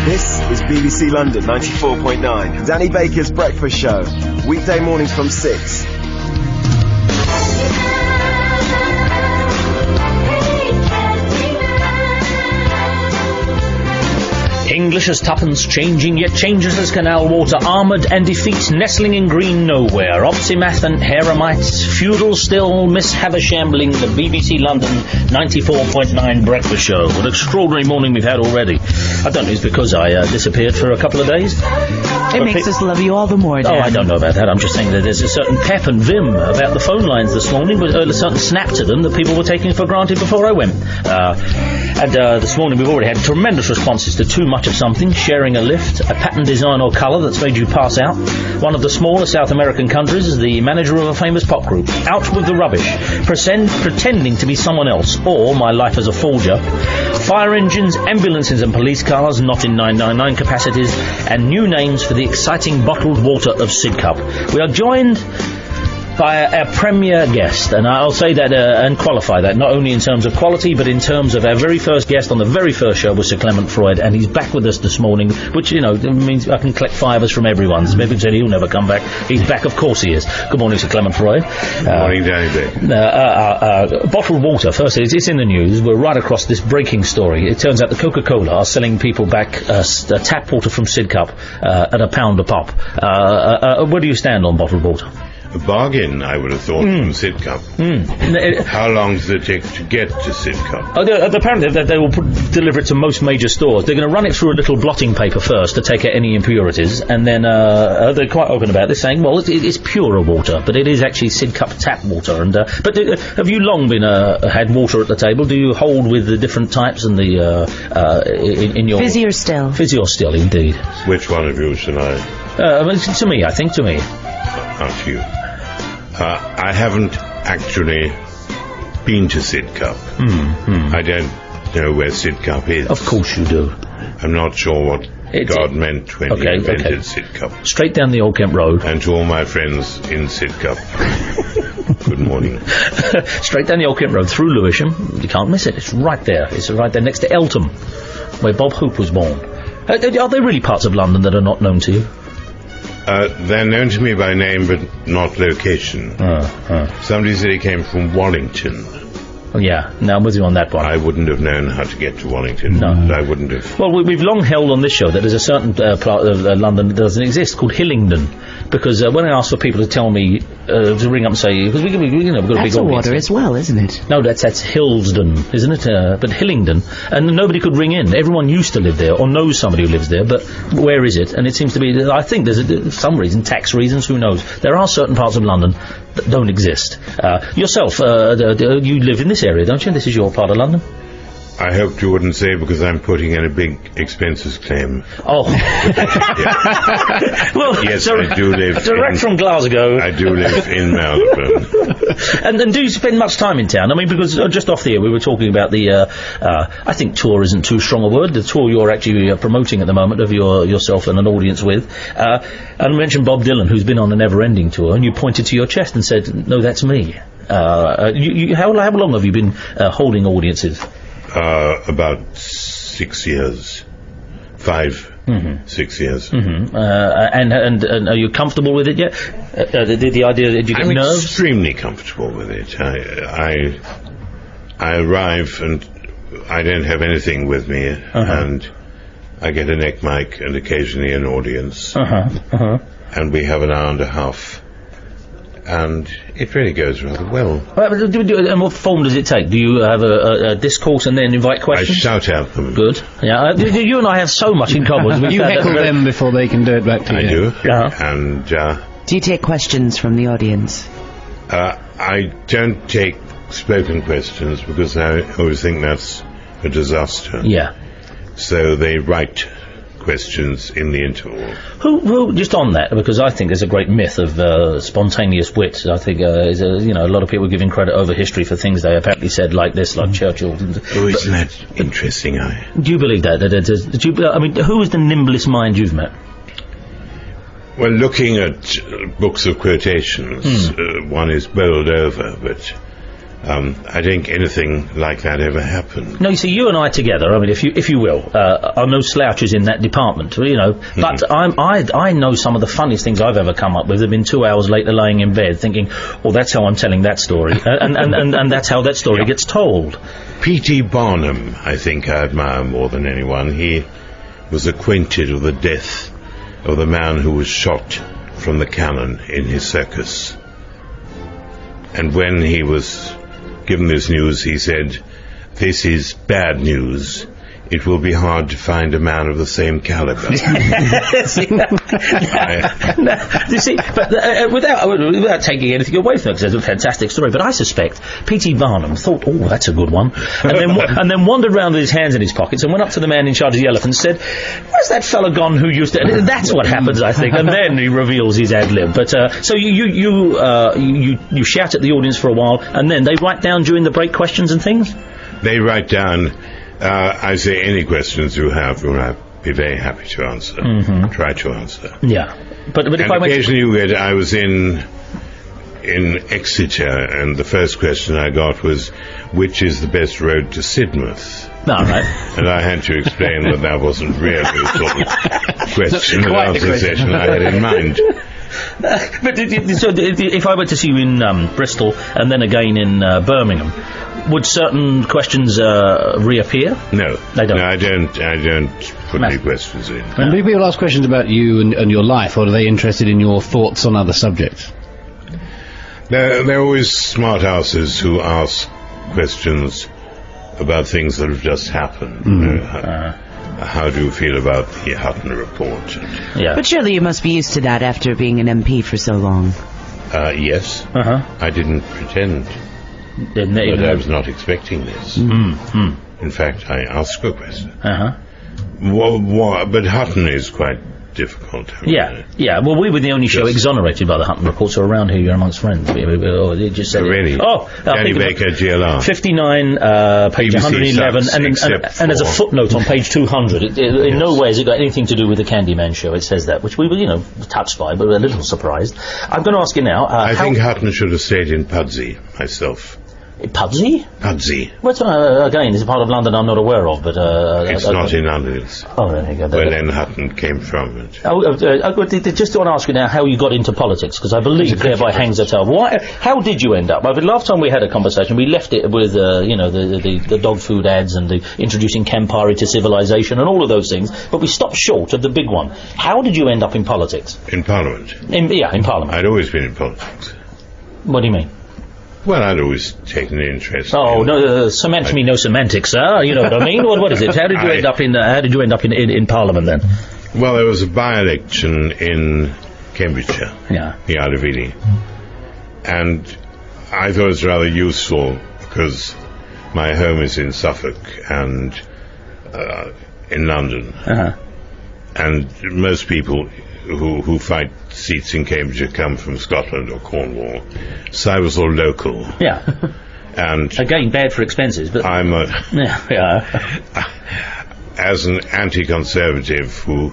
This is BBC London 94.9, Danny Baker's Breakfast Show, weekday mornings from 6. English as tuppence, changing yet changes as canal water, armoured and effete, nestling in green nowhere, optimath and heremites, feudal still, Miss Havishambling, the BBC London 94.9 Breakfast Show. What an extraordinary morning we've had already. I don't know, it's because I disappeared for a couple of days. It makes us love you all the more, Dan. Oh, I don't know about that. I'm just saying that there's a certain pep and vim about the phone lines this morning, with a certain snap to them that people were taking for granted before I went. This morning we've already had tremendous responses to too much of something, sharing a lift, a pattern, design or colour that's made you pass out. One of the smaller South American countries is the manager of a famous pop group. Out with the rubbish. Pretending to be someone else, or my life as a forger. Fire engines, ambulances and police cars, not in 999 capacities, and new names for the exciting bottled water of Sidcup. We are joined by our premier guest, and I'll say that and qualify that, not only in terms of quality, but in terms of our very first guest on the very first show was Sir Clement Freud, and he's back with us this morning, which, you know, means I can collect fivers from everyone. So maybe said he'll never come back. He's back, of course he is. Good morning, Sir Clement Freud. Good morning, Danny Baker. Bottled water, first, it's in the news. We're right across this breaking story. It turns out that Coca-Cola are selling people back tap water from Sidcup at £1 a pop. Where do you stand on bottled water? A bargain, I would have thought, from Sidcup. How long does it take to get to Sidcup? Apparently they will deliver it to most major stores. They're going to run it through a little blotting paper first to take out any impurities, and then they're quite open about this, saying, well, it's purer water, but it is actually Sidcup tap water. And but have you long been had water at the table? Do you hold with the different types and the in your Fizzy or still? Fizzy or still, indeed. Which one of you should I? To me, I think. To me. Not you. I haven't actually been to Sidcup. I don't know where Sidcup is. Of course you do. I'm not sure what God meant when he invented Sidcup. Straight down the Old Kent Road. And to all my friends in Sidcup, good morning. Straight down the Old Kent Road through Lewisham. You can't miss it. It's right there. It's right there next to Eltham, where Bob Hope was born. Are there really parts of London that are not known to you? They're known to me by name, but not location. Somebody said he came from Wallington. Yeah, now I'm with you on that one. I wouldn't have known how to get to Wallington. No. I wouldn't have. Well, we've long held on this show that there's a certain part of London that doesn't exist, called Hillingdon. Because when I ask for people to tell me, to ring up and say, because we've got a big audience. That's a water as well, isn't it? No, that's Hillsden, isn't it? But Hillingdon. And nobody could ring in. Everyone used to live there, or knows somebody who lives there, but where is it? And it seems to be, I think there's some reason, tax reasons, who knows. There are certain parts of London that don't exist. Yourself, you live in this area, don't you? This is your part of London. I hoped you wouldn't say, because I'm putting in a big expenses claim. Oh. Well, yes, I do live direct from Glasgow. I do live in Melbourne. And do you spend much time in town? I mean, because just off the air we were talking about the, I think tour isn't too strong a word, the tour you're actually promoting at the moment of yourself and an audience with. And I mentioned Bob Dylan, who's been on a never-ending tour, and you pointed to your chest and said, no, that's me. How long have you been holding audiences? About 6 years. 6 years. And are you comfortable with it yet? The idea that you get nerves? I'm extremely comfortable with it. I arrive and I don't have anything with me, and I get a neck mic and occasionally an audience, and we have an hour and a half. And it really goes rather well. And what form does it take? Do you have a discourse and then invite questions? I shout at them. Good. Yeah. You and I have so much in common. You heckle them before they can do it back to you. I do. And do you take questions from the audience? I don't take spoken questions, because I always think that's a disaster. Yeah. So they write questions in the interval. Who just on that, because I think there's a great myth of spontaneous wit. I think a lot of people giving credit over history for things they apparently said, like this, like Churchill. Oh, isn't that interesting? Do you believe that? I mean, who is the nimblest mind you've met? Well, looking at books of quotations, one is bowled over, but I think anything like that ever happened. No, you see, you and I together, I mean, if you will, are no slouches in that department, you know. But I know some of the funniest things I've ever come up with have been 2 hours later laying in bed thinking, well, that's how I'm telling that story, and that's how that story gets told. P.T. Barnum, I think I admire more than anyone. He was acquainted with the death of the man who was shot from the cannon in his circus. And when he was given this news, he said, "This is bad news. It will be hard to find a man of the same caliber." You see, but without taking anything away from it, because it's a fantastic story, but I suspect P.T. Barnum thought, oh, that's a good one, and then wandered round with his hands in his pockets and went up to the man in charge of the elephants and said, "Where's that fella gone who used to..." And that's what happens, I think, and then he reveals his ad-lib. But, so you shout at the audience for a while, and then they write down during the break questions and things? They write down... I say any questions you have, I'll be very happy to answer. Try to answer. Yeah, but if and occasionally I was in Exeter, and the first question I got was, which is the best road to Sidmouth? All right. And I had to explain that wasn't really the sort of question and answer session I had in mind. But if I went to see you in Bristol and then again in Birmingham, would certain questions reappear? No, they don't. No, I don't put any questions in. And do people ask questions about you and your life, or are they interested in your thoughts on other subjects? There are always smart asses who ask questions about things that have just happened. How do you feel about the Hutton report? Yeah. But surely you must be used to that after being an MP for so long. Yes. I didn't pretend. But I was not expecting this. In fact, I asked a question. But Hutton is quite difficult. Yeah. Well, we were the only show exonerated by the Hutton report, so around here you're amongst friends. We just said really? Danny Baker, GLR. 59, page 111, and there's a footnote on page 200. In no way has it got anything to do with the Candyman show. It says that, which we were, touched by, but we're a little surprised. I'm going to ask you now. I think Hutton should have stayed in Pudsey myself. Pudsey? Pudsey. What's again? It's a part of London I'm not aware of, but it's not in London. There you go. Where Len Hutton came from. Just want to ask you now how you got into politics, because I believe thereby hangs a tale. How did you end up? The last time we had a conversation, we left it with the dog food ads and the introducing Campari to civilization and all of those things, but we stopped short of the big one. How did you end up in politics? In Parliament. In Parliament. I'd always been in politics. What do you mean? Well, I'd always taken an interest. Oh, no, cement me no semantics, sir. You know what I mean? What is it? How did you end up in Parliament then? Well, there was a by-election in Cambridgeshire, the Isle of Ely, and I thought it was rather useful because my home is in Suffolk and in London, and most people who fight seats in Cambridge come from Scotland or Cornwall, so I was all local. Yeah. And again, bad for expenses, but I'm as an anti-conservative who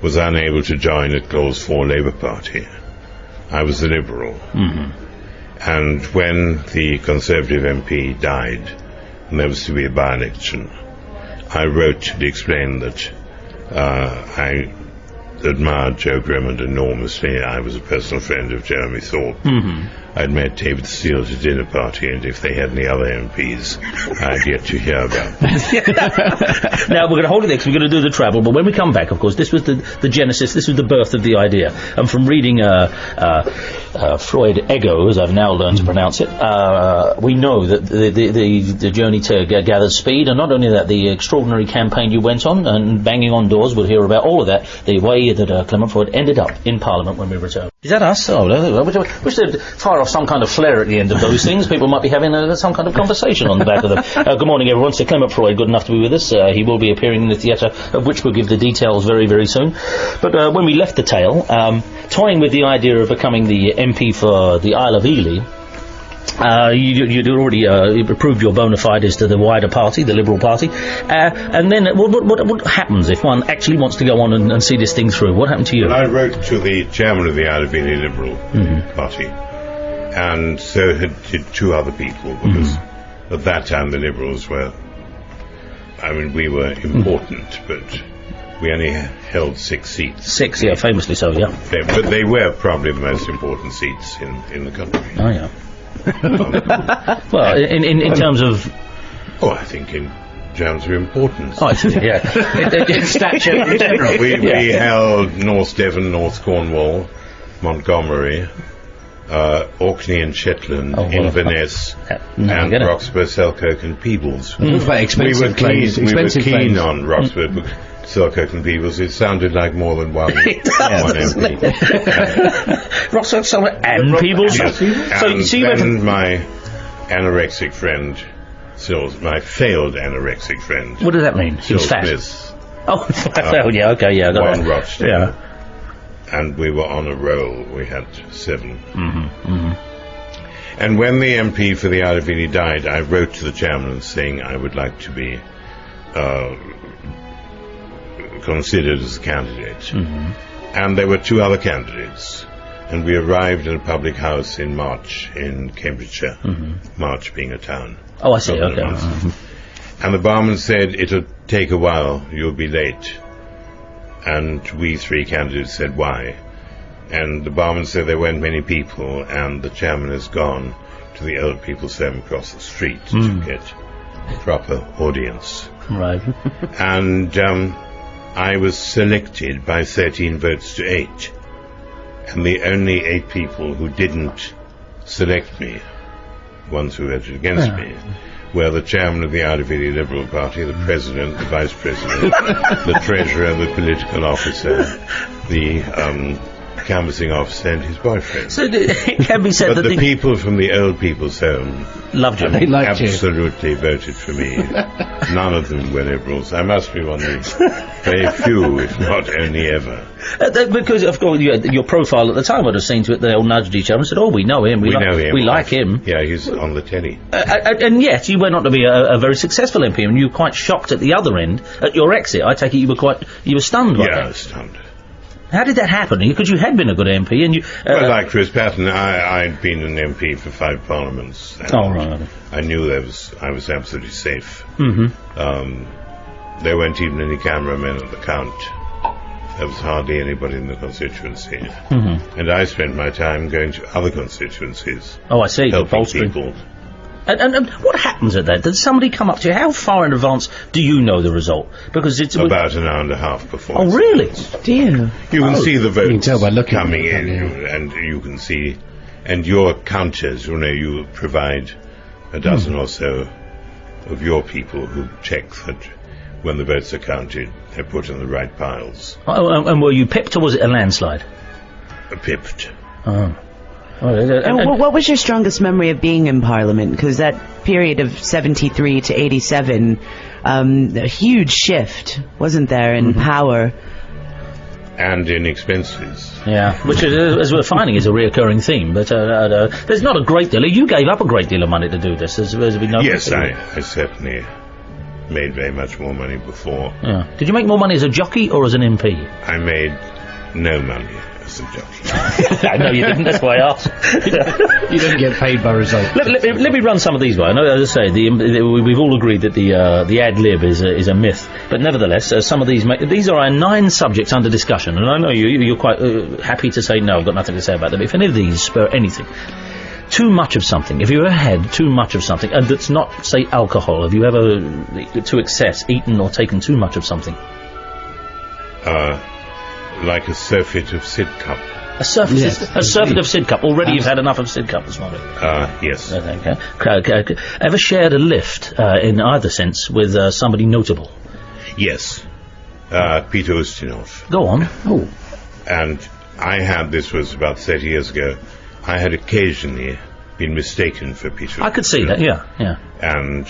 was unable to join a Clause 4 Labour Party, I was a Liberal. And when the Conservative MP died and there was to be a by-election, I wrote to explain that I admired Joe Grimmond enormously. I was a personal friend of Jeremy Thorpe. I'd met David Steele at a dinner party, and if they had any other MPs, I'd yet to hear about them. Now, we're going to hold it there because we're going to do the travel, but when we come back, of course, this was the genesis, this was the birth of the idea. And from reading Freud Ego, as I've now learned to pronounce it, we know that the journey to gathered speed, and not only that, the extraordinary campaign you went on, and banging on doors, we'll hear about all of that, the way that Clement Freud ended up in Parliament when we return. Is that us? Oh, we should fire off some kind of flare at the end of those things. People might be having some kind of conversation on the back of them. Good morning, everyone. Sir Clement Freud, good enough to be with us. He will be appearing in the theatre, of which we'll give the details very, very soon. But when we left the tale, toying with the idea of becoming the MP for the Isle of Ely, you'd already proved your bona fides to the wider party, the Liberal Party, and then what happens if one actually wants to go on and see this thing through? What happened to you? Well, I wrote to the chairman of the Isle of Ely Liberal Party, and so did two other people, because at that time the Liberals were, we were important, but we only held 6 seats. 6, yeah, famously so, yeah. But they were probably the most important seats in the country. Oh, yeah. Well, in terms of... Oh, I think in terms of importance. Oh, I see, yeah. in stature in general. We held North Devon, North Cornwall, Montgomery, Orkney and Shetland, Inverness, and Roxburgh, Selkirk and Peebles. Quite expensive plays. We were keen on Roxburgh, Selkirk and Peebles. It sounded like more than one MP. Roxburgh, Selkirk and Peebles? Yes. And my anorexic friend, my failed anorexic friend. What does that mean? He was fat? Smith. Oh, failed, yeah, okay, yeah. One Rochdale. Yeah. And we were on a roll. We had 7. And when the MP for the Isle of Ely died, I wrote to the chairman saying I would like to be considered as a candidate. And there were 2 other candidates. And we arrived in a public house in March in Cambridgeshire. March being a town. Oh, I see, okay. And the barman said, it'll take a while, you'll be late. And we 3 candidates said, why? And the barman said there weren't many people, and the chairman has gone to the old people's home across the street to get a proper audience. Right. And I was selected by 13 votes to 8. And the only 8 people who didn't select me, ones who voted against me, were the chairman of the Isle of Ely Liberal Party, the president, the vice president, the treasurer, the political officer, the canvassing officer, and his boyfriend. So it can be said but that the people from the old people's home loved you. They liked absolutely voted for me. None of them were Liberals. I must be one of the very few, if not only ever. Because, of course, your profile at the time would have seen to it they all nudged each other and said, oh, we know him, we like him. Yeah, he's on the telly. And yet, you went on to be a very successful MP, and you were quite shocked at the other end, at your exit. I take it you were stunned by that. Yeah, I was stunned. How did that happen? Because you had been a good MP, and you... well, like Chris Patton, I'd been an MP for 5 parliaments. Oh, right. I knew I was absolutely safe. There weren't even any cameramen at the count. There was hardly anybody in the constituency. And I spent my time going to other constituencies. Oh, I see. Helping people. And what happens at that? Does somebody come up to you? How far in advance do you know the result? Because it's... About an hour and a half before. Oh, really? Dear. You can see the votes you can tell by looking coming in, and you can see... And your counters, you provide a dozen or so of your people who check that when the votes are counted, they're put in the right piles. Oh, and were you pipped, or was it a landslide? Pipped. Oh. What was your strongest memory of being in Parliament? Because that period of 73 to 87, a huge shift, wasn't there, in power? And in expenses. Yeah, which, as we're finding, is a reoccurring theme. But there's not a great deal. You gave up a great deal of money to do this, as we know. Yes, I certainly made very much more money before. Yeah. Did you make more money as a jockey or as an MP? I made no money as a jockey. No, you didn't. That's why I asked. You didn't get paid by result. Let me run some of these by. I know, as I say, we've all agreed that the ad lib is a myth, but nevertheless, some of these are our 9 subjects under discussion, and I know you're quite happy to say no. I've got nothing to say about them. If any of these spur anything. Too much of something. Have you ever had too much of something? And that's not, say, alcohol. Have you ever, to excess, eaten or taken too much of something? Like a surfeit of Sidcup. A surfeit of Sidcup. Already you've had enough of Sidcup this morning. Yes. Okay. Ever shared a lift, in either sense, with somebody notable? Yes. Peter Ustinov. Go on. Oh. And this was about 30 years ago, I had occasionally been mistaken for Peter. I could see that, yeah. And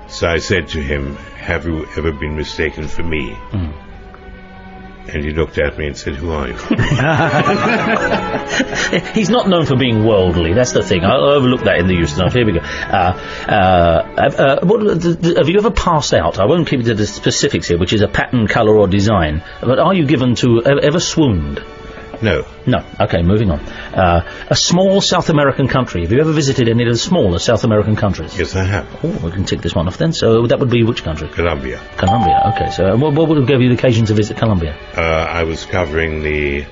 so I said to him, have you ever been mistaken for me? And he looked at me and said, who are you? He's not known for being worldly, that's the thing. I'll overlook that in the Ustinov. Here we go. Have you ever passed out? I won't keep it to the specifics here, which is a pattern, colour or design, but are you given to, ever swooned? No. No. Okay, moving on. A small South American country. Have you ever visited any of the smaller South American countries? Yes, I have. Oh, we can tick this one off then. So that would be which country? Colombia. Colombia, okay. So what would have gave you the occasion to visit Colombia? I was covering the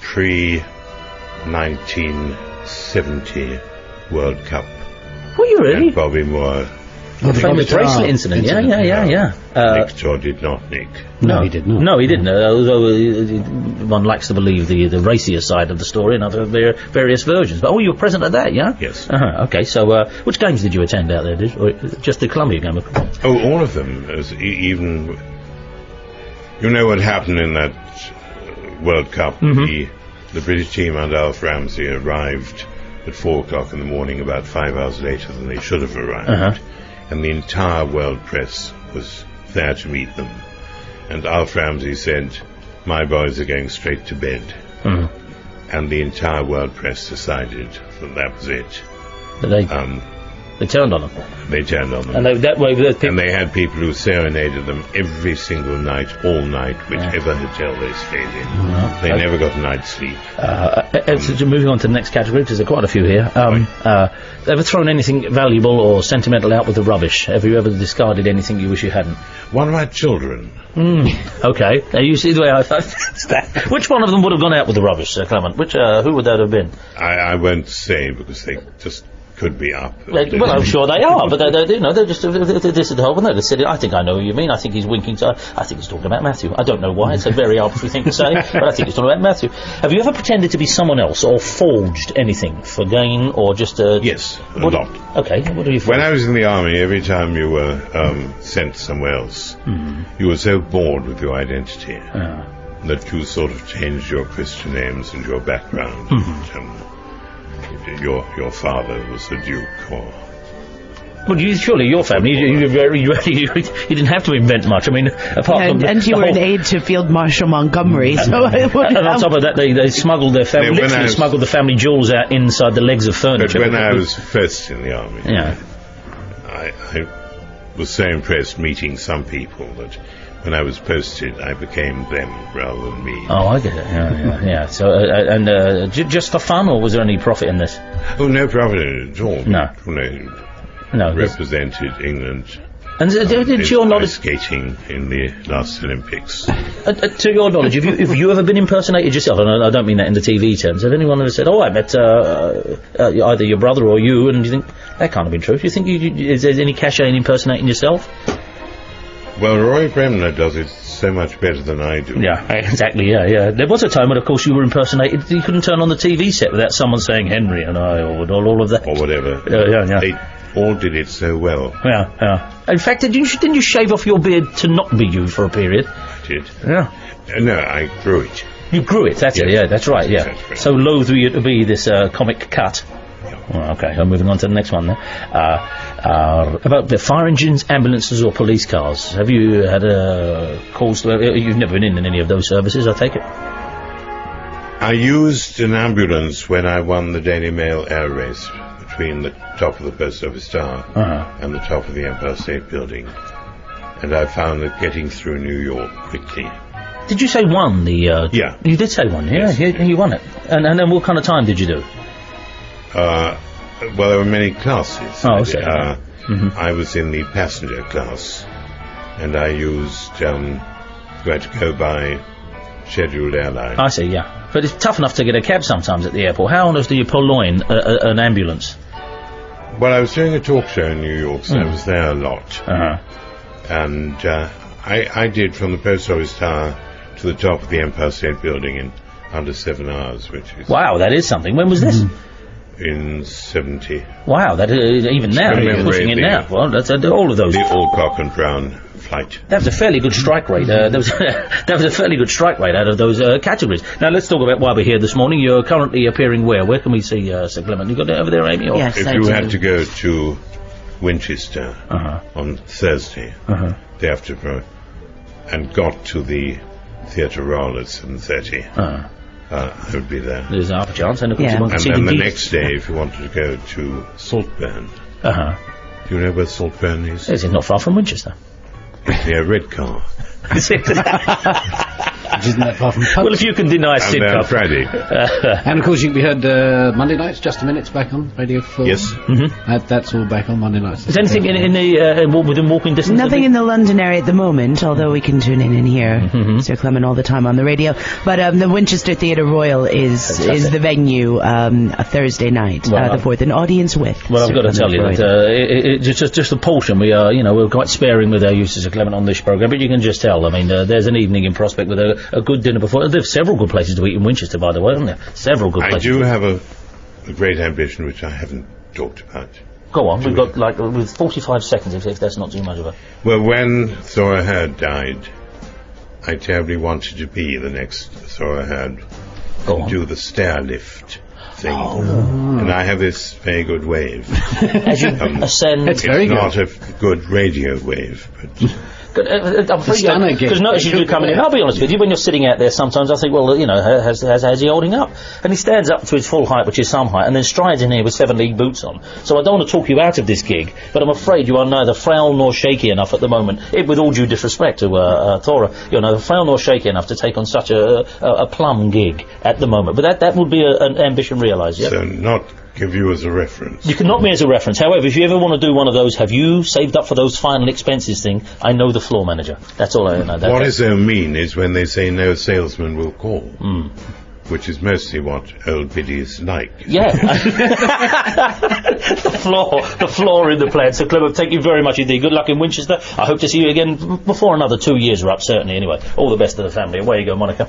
pre-1970 World Cup. Were you really? And Bobby Moore. The famous bracelet incident. Yeah. Nicked or did not nick? No, he did not. No, he didn't. Although one likes to believe the racier side of the story and other various versions. But you were present at that, yeah? Yes. Okay. So, which games did you attend out there? Or just the Colombia game? Oh, all of them. Even you know what happened in that World Cup? The British team under Alf Ramsey arrived at 4 o'clock in the morning, about 5 hours later than they should have arrived. And the entire world press was there to meet them. And Alf Ramsey said, "My boys are going straight to bed." And the entire world press decided that was it. But they turned on them. They turned on them. And they had people who serenaded them every single night, all night, whichever hotel they stayed in. They never got a night's sleep. So moving on to the next category, because there are quite a few here. Ever thrown anything valuable or sentimental out with the rubbish? Have you ever discarded anything you wish you hadn't? One of my children. Okay. Now you see the way I that. Which one of them would have gone out with the rubbish, Clement? Who would that have been? I won't say, because they just could be up. Well, I'm sure they are, but they're just this is the whole. They said, I think I know who you mean. I think he's winking to. I think he's talking about Matthew. I don't know why. It's a very arbitrary thing to say, but I think he's talking about Matthew. Have you ever pretended to be someone else or forged anything for gain or just? Yes, a lot. Okay, what do you? When I was in the army, every time you were sent somewhere else, you were so bored with your identity that you sort of changed your Christian names and your background. Your father was a duke, or... Well, surely your family, you didn't have to invent much. I mean, apart from... And you were an aide to Field Marshal Montgomery, so... and on top of that, they smuggled their family, smuggled the family jewels out inside the legs of furniture. But when I was first in the army, I was so impressed meeting some people that when I was posted, I became them rather than me. Oh, I get it. Yeah. So, just for fun, or was there any profit in this? Oh, no profit in it at all. No. Represented England. And to your knowledge, skating in the last Olympics. To your knowledge, have you ever been impersonated yourself? And I don't mean that in the TV terms. Have anyone ever said, "Oh, I met either your brother or you," and you think that can't have been true? Do you think is there any cachet in impersonating yourself? Well, Roy Bremner does it so much better than I do. Yeah, exactly, yeah. There was a time when, of course, you were impersonated. You couldn't turn on the TV set without someone saying Henry and I, or all of that. Or whatever. Yeah. They all did it so well. Yeah. In fact, didn't you shave off your beard to not be you for a period? I did. Yeah. No, I grew it. You grew it, that's it, yeah, that's right, yeah. Exactly. So loath were you to be this comic cut. Oh, okay, I'm moving on to the next one then. About the fire engines, ambulances or police cars. Have you had calls to... You've never been in any of those services, I take it? I used an ambulance when I won the Daily Mail air race between the top of the Post Office Tower and the top of the Empire State Building. And I found that getting through New York quickly... Did you say won the... Yeah. You did say won, yeah? Yes. You won it. And then what kind of time did you do? Well, there were many classes. Oh, okay. I was in the passenger class, and I used, you had to go by scheduled airline. I see, yeah. But it's tough enough to get a cab sometimes at the airport. How on earth do you purloin an ambulance? Well, I was doing a talk show in New York, so I was there a lot. And I did from the Post Office Tower to the top of the Empire State Building in under 7 hours, which is... Wow, that is something. When was this? In 70. Wow, that even now, you're pushing it now. Well, that's all of those. The Alcock and Brown flight. That was a fairly good strike rate. That was a fairly good strike rate out of those categories. Now let's talk about why we're here this morning. You're currently appearing where? Where can we see Sir Clement? You got it over there, Amy? Or? Yes, if you had to go to Winchester on Thursday, day after, and got to the Theatre Royal at 7:30. I would be there. There's half a chance, and of course and then the next day, if you wanted to go to Saltburn. Do you know where Saltburn is? It's not far from Winchester. It's near Redcar. which isn't that far from Pugs. Well, if you can deny And Sidcup. Friday. And of course you can be heard Monday nights, Just a Minute's back on Radio 4. Yes. That's all back on Monday nights. Is anything in within walking distance? Nothing in the London area at the moment, although we can tune in and hear Sir Clement all the time on the radio. But the Winchester Theatre Royal is the venue a Thursday night, the 4th, an audience with. Well, I've Sir got to tell you Clement that it's just a portion. We are, we're quite sparing with our uses of Clement on this programme, but you can just tell. I mean, there's an evening in prospect with a good dinner before. There's several good places to eat in Winchester, by the way, aren't there? Several good places. I do have a great ambition, which I haven't talked about. Go on, we've got with 45 seconds, if that's not too much of a... Well, when Thora Hird died, I terribly wanted to be the next Thora Hird. Go on. Do the stair lift thing. And I have this very good wave. As you ascend... It's very good. Not a good radio wave, but... Because notice you do coming in. I'll be honest with you, when you're sitting out there sometimes I think, well, how's he holding up? And he stands up to his full height, which is some height, and then strides in here with 7-league boots on. So I don't want to talk you out of this gig, but I'm afraid you are neither frail nor shaky enough at the moment, with all due disrespect to Thora, you're neither frail nor shaky enough to take on such a plum gig at the moment. But that would be an ambition realised, yeah? So not give you as a reference. You can knock me as a reference. However, if you ever want to do one of those, have you saved up for those final expenses thing? I know the floor manager. That's all I know. What is so mean is when they say no salesman will call. Which is mostly what old biddies like. Yeah. the floor in the plan. So, Clement, thank you very much indeed. Good luck in Winchester. I hope to see you again before another 2 years are up, certainly, anyway. All the best to the family. Away you go, Monica.